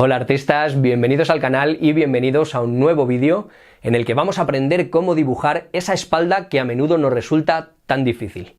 Hola artistas, bienvenidos al canal y bienvenidos a un nuevo vídeo en el que vamos a aprender cómo dibujar esa espalda que a menudo nos resulta tan difícil.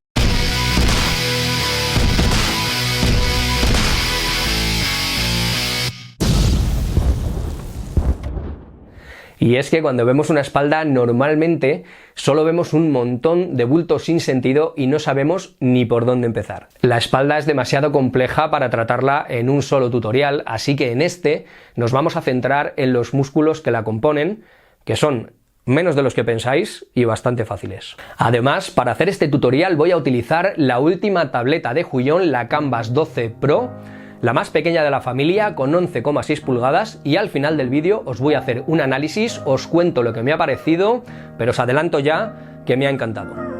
Y es que cuando vemos una espalda normalmente solo vemos un montón de bultos sin sentido y no sabemos ni por dónde empezar. La espalda es demasiado compleja para tratarla en un solo tutorial, así que en este nos vamos a centrar en los músculos que la componen, que son menos de los que pensáis y bastante fáciles. Además, para hacer este tutorial voy a utilizar la última tableta de Huion, la Canvas 12 Pro, la más pequeña de la familia, con 11,6 pulgadas, y al final del vídeo os voy a hacer un análisis, os cuento lo que me ha parecido, pero os adelanto ya que me ha encantado.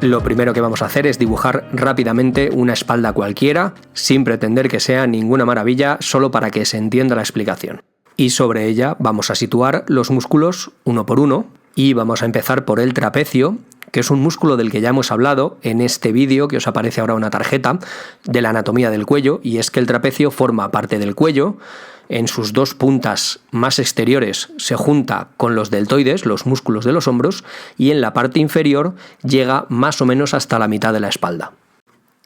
Lo primero que vamos a hacer es dibujar rápidamente una espalda cualquiera, sin pretender que sea ninguna maravilla, solo para que se entienda la explicación. Y sobre ella vamos a situar los músculos uno por uno, y vamos a empezar por el trapecio, que es un músculo del que ya hemos hablado en este vídeo, que os aparece ahora una tarjeta, de la anatomía del cuello, y es que el trapecio forma parte del cuello. En sus dos puntas más exteriores se junta con los deltoides, los músculos de los hombros, y en la parte inferior llega más o menos hasta la mitad de la espalda.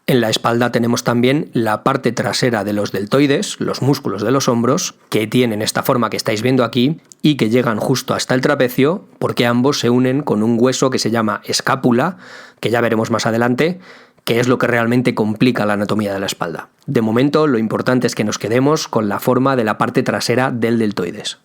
En la espalda tenemos también la parte trasera de los deltoides, los músculos de los hombros, que tienen esta forma que estáis viendo aquí y que llegan justo hasta el trapecio, porque ambos se unen con un hueso que se llama escápula, que ya veremos más adelante, que es lo que realmente complica la anatomía de la espalda. De momento, lo importante es que nos quedemos con la forma de la parte trasera del deltoides.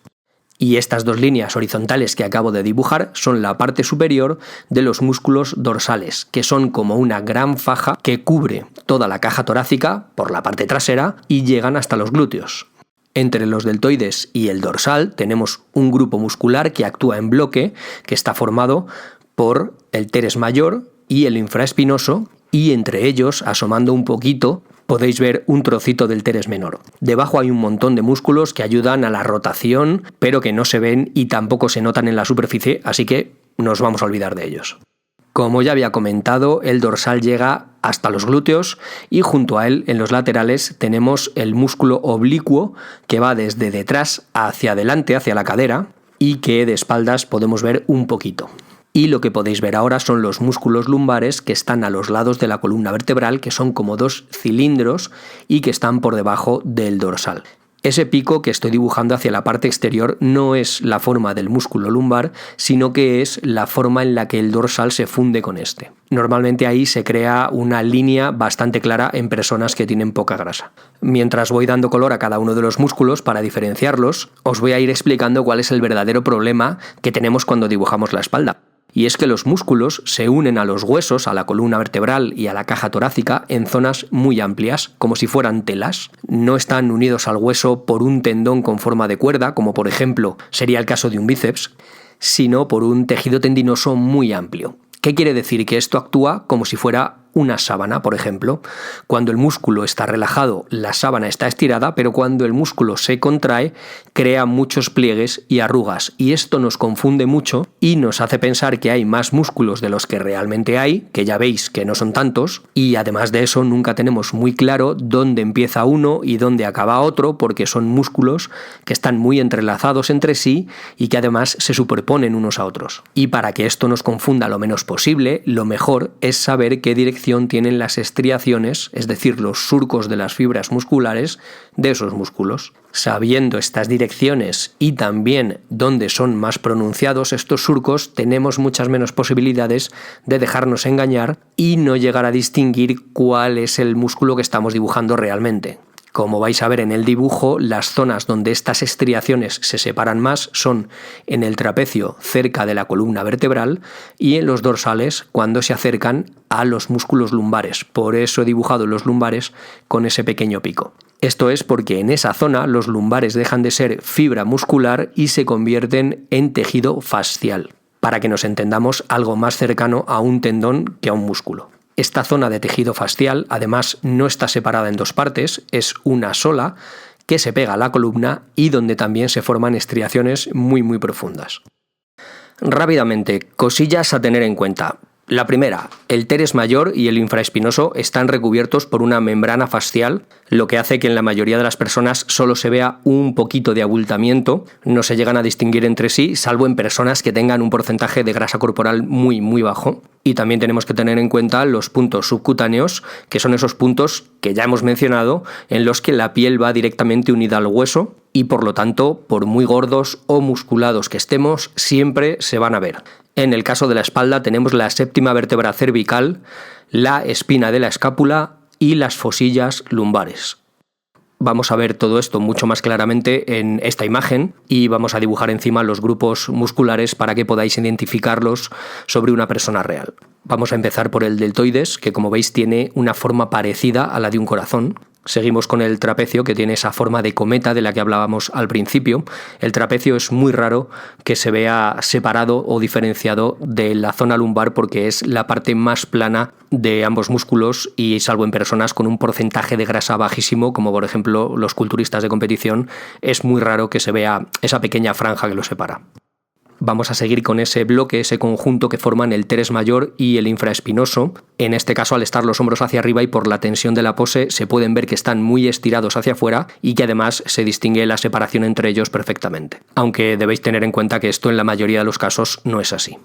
Y estas dos líneas horizontales que acabo de dibujar son la parte superior de los músculos dorsales, que son como una gran faja que cubre toda la caja torácica por la parte trasera y llegan hasta los glúteos. Entre los deltoides y el dorsal tenemos un grupo muscular que actúa en bloque, que está formado por el teres mayor y el infraespinoso, y entre ellos, asomando un poquito, podéis ver un trocito del teres menor. Debajo hay un montón de músculos que ayudan a la rotación, pero que no se ven y tampoco se notan en la superficie, así que nos vamos a olvidar de ellos. Como ya había comentado, el dorsal llega hasta los glúteos y junto a él, en los laterales, tenemos el músculo oblicuo que va desde detrás hacia adelante, hacia la cadera, y que de espaldas podemos ver un poquito. Y lo que podéis ver ahora son los músculos lumbares que están a los lados de la columna vertebral, que son como dos cilindros y que están por debajo del dorsal. Ese pico que estoy dibujando hacia la parte exterior no es la forma del músculo lumbar, sino que es la forma en la que el dorsal se funde con este. Normalmente ahí se crea una línea bastante clara en personas que tienen poca grasa. Mientras voy dando color a cada uno de los músculos para diferenciarlos, os voy a ir explicando cuál es el verdadero problema que tenemos cuando dibujamos la espalda. Y es que los músculos se unen a los huesos, a la columna vertebral y a la caja torácica en zonas muy amplias, como si fueran telas. No están unidos al hueso por un tendón con forma de cuerda, como por ejemplo sería el caso de un bíceps, sino por un tejido tendinoso muy amplio. ¿Qué quiere decir? Que esto actúa como si fuera una sábana, por ejemplo. Cuando el músculo está relajado, la sábana está estirada, pero cuando el músculo se contrae, crea muchos pliegues y arrugas, y esto nos confunde mucho y nos hace pensar que hay más músculos de los que realmente hay, que ya veis que no son tantos, y además de eso nunca tenemos muy claro dónde empieza uno y dónde acaba otro, porque son músculos que están muy entrelazados entre sí y que además se superponen unos a otros. Y para que esto nos confunda lo menos posible, lo mejor es saber qué dirección dirección tienen las estriaciones, es decir, los surcos de las fibras musculares de esos músculos. Sabiendo estas direcciones y también dónde son más pronunciados estos surcos, tenemos muchas menos posibilidades de dejarnos engañar y no llegar a distinguir cuál es el músculo que estamos dibujando realmente. Como vais a ver en el dibujo, las zonas donde estas estriaciones se separan más son en el trapecio cerca de la columna vertebral y en los dorsales cuando se acercan a los músculos lumbares. Por eso he dibujado los lumbares con ese pequeño pico. Esto es porque en esa zona los lumbares dejan de ser fibra muscular y se convierten en tejido fascial, para que nos entendamos, algo más cercano a un tendón que a un músculo. Esta zona de tejido fascial, además, no está separada en dos partes, es una sola que se pega a la columna y donde también se forman estriaciones muy profundas. Rápidamente, cosillas a tener en cuenta. La primera, el teres mayor y el infraespinoso están recubiertos por una membrana fascial, lo que hace que en la mayoría de las personas solo se vea un poquito de abultamiento, no se llegan a distinguir entre sí, salvo en personas que tengan un porcentaje de grasa corporal muy bajo. Y también tenemos que tener en cuenta los puntos subcutáneos, que son esos puntos que ya hemos mencionado, en los que la piel va directamente unida al hueso y por lo tanto, por muy gordos o musculados que estemos, siempre se van a ver. En el caso de la espalda tenemos la séptima vértebra cervical, la espina de la escápula y las fosillas lumbares. Vamos a ver todo esto mucho más claramente en esta imagen y vamos a dibujar encima los grupos musculares para que podáis identificarlos sobre una persona real. Vamos a empezar por el deltoides, que como veis tiene una forma parecida a la de un corazón. Seguimos con el trapecio, que tiene esa forma de cometa de la que hablábamos al principio. El trapecio es muy raro que se vea separado o diferenciado de la zona lumbar porque es la parte más plana de ambos músculos y salvo en personas con un porcentaje de grasa bajísimo, como por ejemplo los culturistas de competición, es muy raro que se vea esa pequeña franja que los separa. Vamos a seguir con ese bloque, ese conjunto que forman el teres mayor y el infraespinoso. En este caso, al estar los hombros hacia arriba y por la tensión de la pose, se pueden ver que están muy estirados hacia afuera y que además se distingue la separación entre ellos perfectamente. Aunque debéis tener en cuenta que esto en la mayoría de los casos no es así.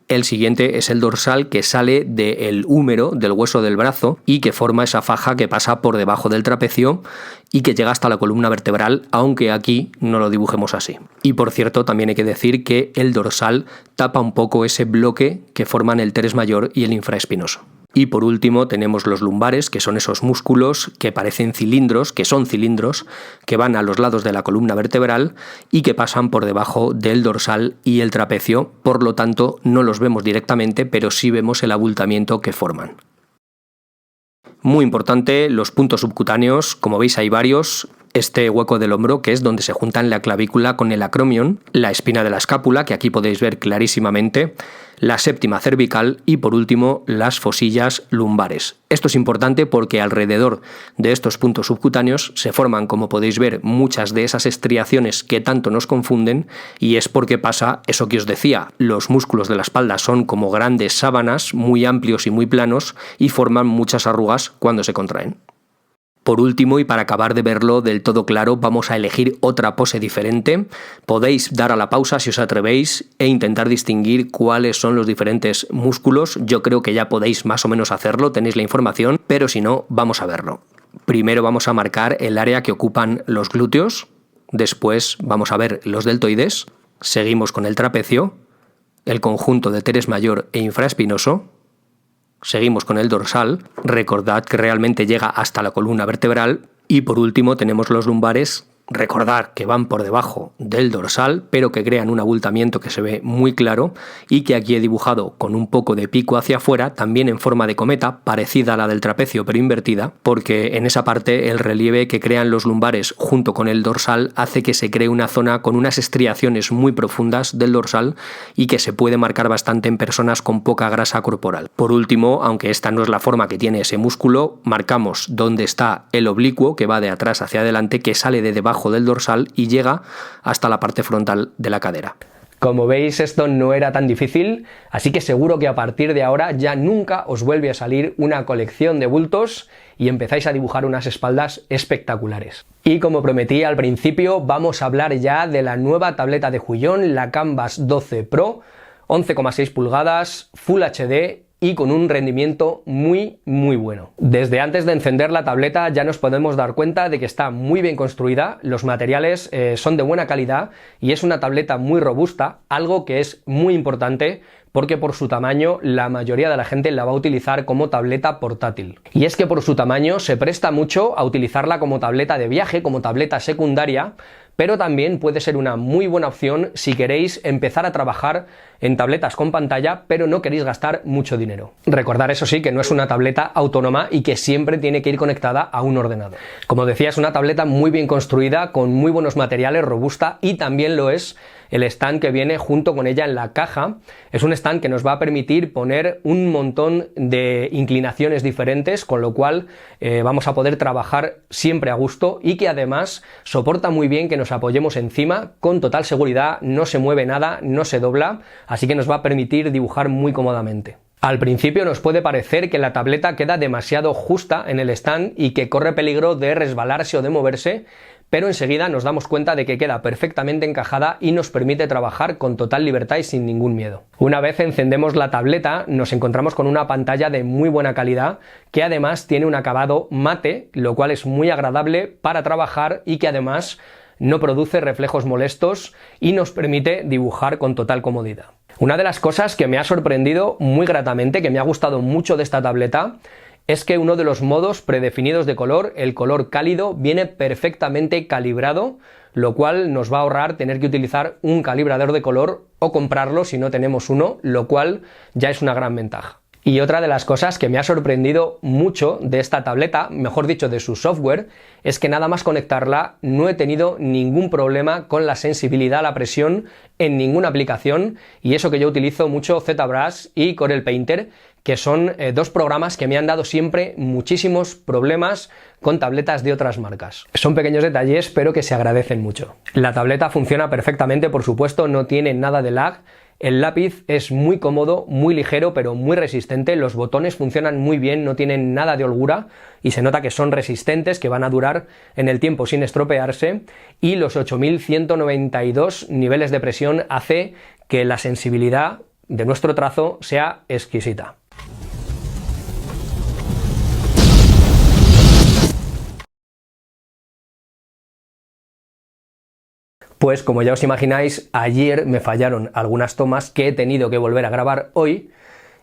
El siguiente es el dorsal, que sale del húmero, del hueso del brazo, y que forma esa faja que pasa por debajo del trapecio y que llega hasta la columna vertebral, aunque aquí no lo dibujemos así. Y por cierto, también hay que decir que el dorsal tapa un poco ese bloque que forman el teres mayor y el infraespinoso. Y por último tenemos los lumbares, que son esos músculos que parecen cilindros, que son cilindros, que van a los lados de la columna vertebral y que pasan por debajo del dorsal y el trapecio, por lo tanto no los vemos directamente, pero sí vemos el abultamiento que forman. Muy importante, los puntos subcutáneos, como veis hay varios. Este hueco del hombro, que es donde se juntan la clavícula con el acromion, la espina de la escápula, que aquí podéis ver clarísimamente, la séptima cervical y por último las fosillas lumbares. Esto es importante porque alrededor de estos puntos subcutáneos se forman, como podéis ver, muchas de esas estriaciones que tanto nos confunden y es porque pasa eso que os decía, los músculos de la espalda son como grandes sábanas, muy amplios y muy planos y forman muchas arrugas cuando se contraen. Por último, y para acabar de verlo del todo claro, vamos a elegir otra pose diferente. Podéis dar a la pausa si os atrevéis e intentar distinguir cuáles son los diferentes músculos. Yo creo que ya podéis más o menos hacerlo, tenéis la información, pero si no, vamos a verlo. Primero vamos a marcar el área que ocupan los glúteos, después vamos a ver los deltoides, seguimos con el trapecio, el conjunto de teres mayor e infraespinoso, seguimos con el dorsal, recordad que realmente llega hasta la columna vertebral y por último tenemos los lumbares, recordad que van por debajo del dorsal pero que crean un abultamiento que se ve muy claro y que aquí he dibujado con un poco de pico hacia afuera, también en forma de cometa, parecida a la del trapecio pero invertida, porque en esa parte el relieve que crean los lumbares junto con el dorsal hace que se cree una zona con unas estriaciones muy profundas del dorsal y que se puede marcar bastante en personas con poca grasa corporal. Por último, aunque esta no es la forma que tiene ese músculo, marcamos dónde está el oblicuo que va de atrás hacia adelante, que sale de debajo del dorsal y llega hasta la parte frontal de la cadera. Como veis, esto no era tan difícil, así que seguro que a partir de ahora ya nunca os vuelve a salir una colección de bultos y empezáis a dibujar unas espaldas espectaculares. Y como prometí al principio, vamos a hablar ya de la nueva tableta de Huion, la Canvas 12 Pro, 11,6 pulgadas, Full HD y con un rendimiento muy bueno. Desde antes de encender la tableta ya nos podemos dar cuenta de que está muy bien construida, los materiales son de buena calidad y es una tableta muy robusta, algo que es muy importante porque por su tamaño la mayoría de la gente la va a utilizar como tableta portátil. Y es que por su tamaño se presta mucho a utilizarla como tableta de viaje, como tableta secundaria, pero también puede ser una muy buena opción si queréis empezar a trabajar en tabletas con pantalla, pero no queréis gastar mucho dinero. Recordar, eso sí, que no es una tableta autónoma y que siempre tiene que ir conectada a un ordenador. Como decía, es una tableta muy bien construida, con muy buenos materiales, robusta, y también lo es el stand que viene junto con ella en la caja. Es un stand que nos va a permitir poner un montón de inclinaciones diferentes, con lo cual vamos a poder trabajar siempre a gusto y que además soporta muy bien que nos apoyemos encima con total seguridad, no se mueve nada, no se dobla, así que nos va a permitir dibujar muy cómodamente. Al principio nos puede parecer que la tableta queda demasiado justa en el stand y que corre peligro de resbalarse o de moverse, pero enseguida nos damos cuenta de que queda perfectamente encajada y nos permite trabajar con total libertad y sin ningún miedo. Una vez encendemos la tableta, nos encontramos con una pantalla de muy buena calidad, que además tiene un acabado mate, lo cual es muy agradable para trabajar y que además no produce reflejos molestos y nos permite dibujar con total comodidad. Una de las cosas que me ha sorprendido muy gratamente, que me ha gustado mucho de esta tableta, es que uno de los modos predefinidos de color, el color cálido, viene perfectamente calibrado, lo cual nos va a ahorrar tener que utilizar un calibrador de color o comprarlo si no tenemos uno, lo cual ya es una gran ventaja. Y otra de las cosas que me ha sorprendido mucho de esta tableta, mejor dicho de su software, es que nada más conectarla no he tenido ningún problema con la sensibilidad a la presión en ninguna aplicación, y eso que yo utilizo mucho ZBrush y Corel Painter, que son dos programas que me han dado siempre muchísimos problemas con tabletas de otras marcas. Son pequeños detalles, pero que se agradecen mucho. La tableta funciona perfectamente, por supuesto, no tiene nada de lag. El lápiz es muy cómodo, muy ligero, pero muy resistente. Los botones funcionan muy bien, no tienen nada de holgura y se nota que son resistentes, que van a durar en el tiempo sin estropearse. Y los 8192 niveles de presión hace que la sensibilidad de nuestro trazo sea exquisita. Pues como ya os imagináis, ayer me fallaron algunas tomas que he tenido que volver a grabar hoy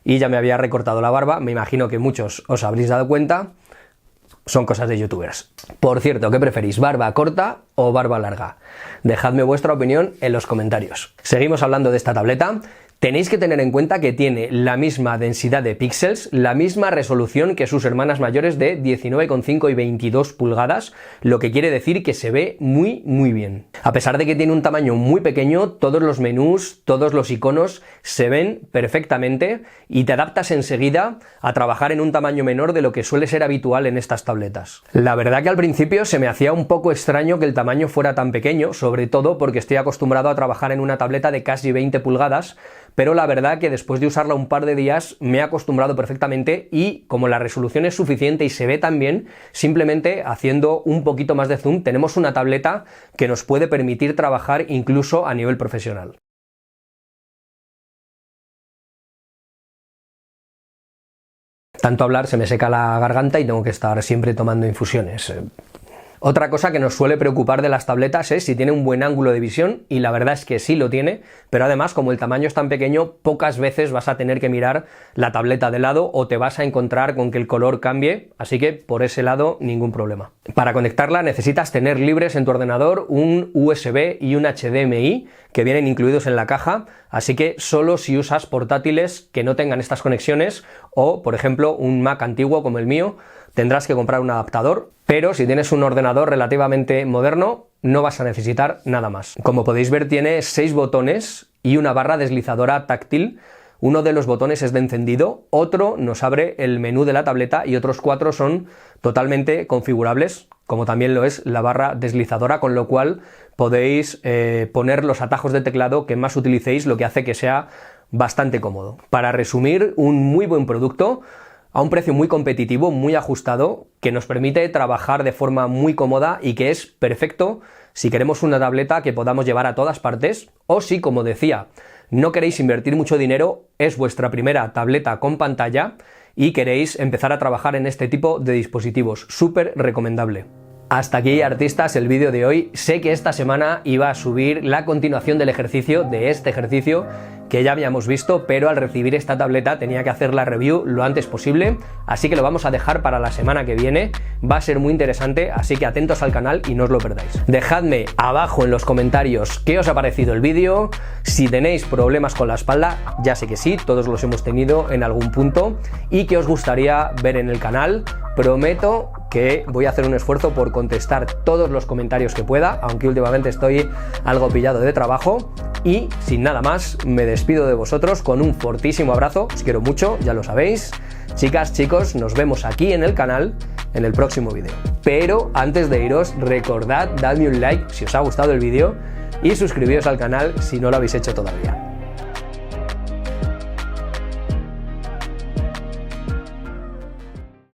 y ya me había recortado la barba, me imagino que muchos os habréis dado cuenta, son cosas de youtubers. Por cierto, ¿qué preferís, barba corta o barba larga? Dejadme vuestra opinión en los comentarios. Seguimos hablando de esta tableta. Tenéis que tener en cuenta que tiene la misma densidad de píxeles, la misma resolución que sus hermanas mayores de 19,5 y 22 pulgadas, lo que quiere decir que se ve muy bien. A pesar de que tiene un tamaño muy pequeño, todos los menús, todos los iconos se ven perfectamente y te adaptas enseguida a trabajar en un tamaño menor de lo que suele ser habitual en estas tabletas. La verdad que al principio se me hacía un poco extraño que el tamaño fuera tan pequeño, sobre todo porque estoy acostumbrado a trabajar en una tableta de casi 20 pulgadas, pero la verdad que después de usarla un par de días me he acostumbrado perfectamente y como la resolución es suficiente y se ve tan bien, simplemente haciendo un poquito más de zoom tenemos una tableta que nos puede permitir trabajar incluso a nivel profesional. Tanto hablar se me seca la garganta y tengo que estar siempre tomando infusiones. Otra cosa que nos suele preocupar de las tabletas es si tiene un buen ángulo de visión, y la verdad es que sí lo tiene, pero además como el tamaño es tan pequeño, pocas veces vas a tener que mirar la tableta de lado o te vas a encontrar con que el color cambie, así que por ese lado ningún problema. Para conectarla necesitas tener libres en tu ordenador un USB y un HDMI que vienen incluidos en la caja, así que solo si usas portátiles que no tengan estas conexiones o, por ejemplo, un Mac antiguo como el mío, tendrás que comprar un adaptador, pero si tienes un ordenador relativamente moderno no vas a necesitar nada más. Como podéis ver, tiene 6 botones y una barra deslizadora táctil. Uno de los botones es de encendido, otro nos abre el menú de la tableta y otros 4 son totalmente configurables, como también lo es la barra deslizadora, con lo cual podéis poner los atajos de teclado que más utilicéis, lo que hace que sea bastante cómodo. Para resumir, un muy buen producto a un precio muy competitivo, muy ajustado, que nos permite trabajar de forma muy cómoda y que es perfecto si queremos una tableta que podamos llevar a todas partes o si, como decía, no queréis invertir mucho dinero, es vuestra primera tableta con pantalla y queréis empezar a trabajar en este tipo de dispositivos. Súper recomendable. Hasta aquí, artistas, el vídeo de hoy. Sé que esta semana iba a subir la continuación del ejercicio, de este ejercicio que ya habíamos visto, pero al recibir esta tableta tenía que hacer la review lo antes posible, así que lo vamos a dejar para la semana que viene. Va a ser muy interesante, así que atentos al canal y no os lo perdáis. Dejadme abajo en los comentarios qué os ha parecido el vídeo, si tenéis problemas con la espalda, ya sé que sí, todos los hemos tenido en algún punto, y qué os gustaría ver en el canal. Prometo que voy a hacer un esfuerzo por contestar todos los comentarios que pueda, aunque últimamente estoy algo pillado de trabajo. Y sin nada más, me despido de vosotros con un fortísimo abrazo, os quiero mucho, ya lo sabéis. Chicas, chicos, nos vemos aquí en el canal en el próximo vídeo. Pero antes de iros, recordad, dadme un like si os ha gustado el vídeo y suscribíos al canal si no lo habéis hecho todavía.